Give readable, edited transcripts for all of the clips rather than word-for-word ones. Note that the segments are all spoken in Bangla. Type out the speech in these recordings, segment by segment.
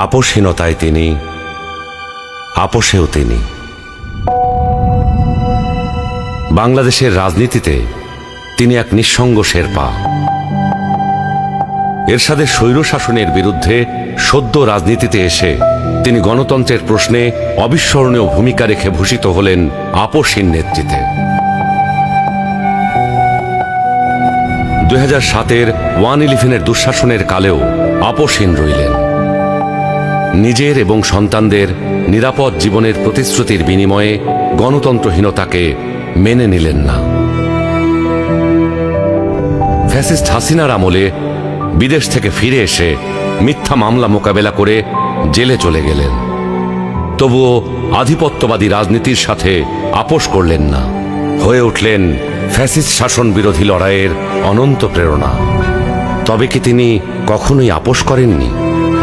আপোষহীনতায় তিনি, আপোষেও তিনি। বাংলাদেশের রাজনীতিতে তিনি এক নিঃসঙ্গ শেরপা। এরশাদের স্বৈরশাসনের বিরুদ্ধে সদ্য রাজনীতিতে এসে তিনি গণতন্ত্রের প্রশ্নে অবিস্মরণীয় ভূমিকা রেখে ভূষিত হলেন আপোষহীন নেতৃত্বে। 2007-এর 1/11-এর দুঃশাসনের কালেও আপোষহীন রইলেন। নিজের এবং সন্তানদের নিরাপদ জীবনের প্রতিশ্রুতির বিনিময়ে গণতন্ত্রহীনতাকে মেনে নিলেন না। ফ্যাসিস্ট হাসিনার আমলে বিদেশ থেকে ফিরে এসে মিথ্যা মামলা মোকাবেলা করে জেলে চলে গেলেন। তবুও আধিপত্যবাদী রাজনীতির সাথে আপোষ করলেন না, হয়ে উঠলেন ফ্যাসিস্ট শাসন বিরোধী লড়াইয়ের অনন্ত প্রেরণা। তবে কি তিনি কখনোই আপোষ করেননি?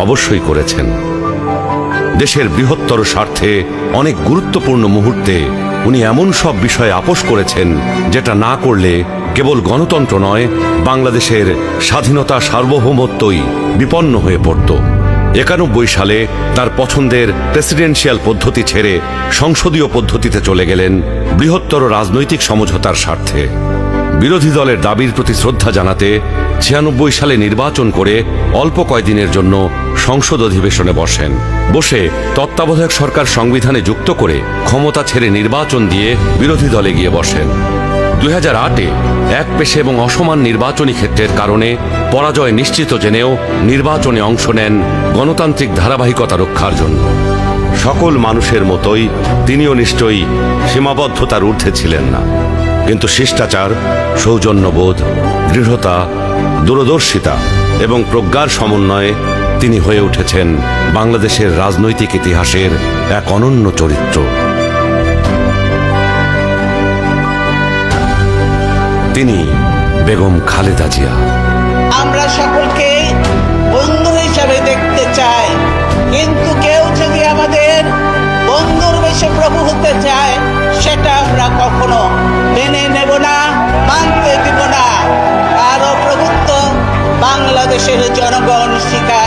অবশ্যই করেছেন। দেশের বৃহত্তর স্বার্থে অনেক গুরুত্বপূর্ণ মুহূর্তে উনি এমন সব বিষয়ে আপোষ করেছেন যেটা না করলে কেবল গণতন্ত্র নয়, বাংলাদেশের স্বাধীনতা সার্বভৌমত্বই বিপন্ন হয়ে পড়ত। 91 সালে তার পছন্দের প্রেসিডেন্সিয়াল পদ্ধতি ছেড়ে সংসদীয় পদ্ধতিতে চলে গেলেন বৃহত্তর রাজনৈতিক সমঝোতার স্বার্থে। বিরোধী দলের দাবির প্রতি শ্রদ্ধা জানাতে 96 সালে নির্বাচন করে অল্প কয়েকদিনের জন্য সংসদ অধিবেশনে বসে তত্ত্বাবধায়ক সরকার সংবিধানে যুক্ত করে ক্ষমতা ছেড়ে নির্বাচন দিয়ে বিরোধী দলে গিয়ে বসেন। 2008-এ একপেশে এবং অসমান নির্বাচনী ক্ষেত্রের কারণে পরাজয় নিশ্চিত জেনেও নির্বাচনে অংশ নেন গণতান্ত্রিক ধারাবাহিকতা রক্ষার জন্য। সকল মানুষের মতোই তিনিও নিশ্চয়ই সীমাবদ্ধতার ঊর্ধ্বে ছিলেন না, কিন্তু শিষ্টাচার, সৌজন্যবোধ, দৃঢ়তা, দূরদর্শিতা এবং প্রজ্ঞার সমন্বয়ে তিনি হয়ে উঠেছেন বাংলাদেশের রাজনৈতিক ইতিহাসের এক অনন্য চরিত্র। তিনি বেগম খালেদা জিয়া। আমরা সকলকে বন্ধু হিসাবে দেখতে চাই, কিন্তু কেউ যদি আমাদের বন্ধুর বেশে প্রভু হতে চায়, সেটা আমরা কখনো মেনে নেব না, মানতে দিব না। কারো প্রভুত্ব বাংলাদেশের জনগণ স্বীকার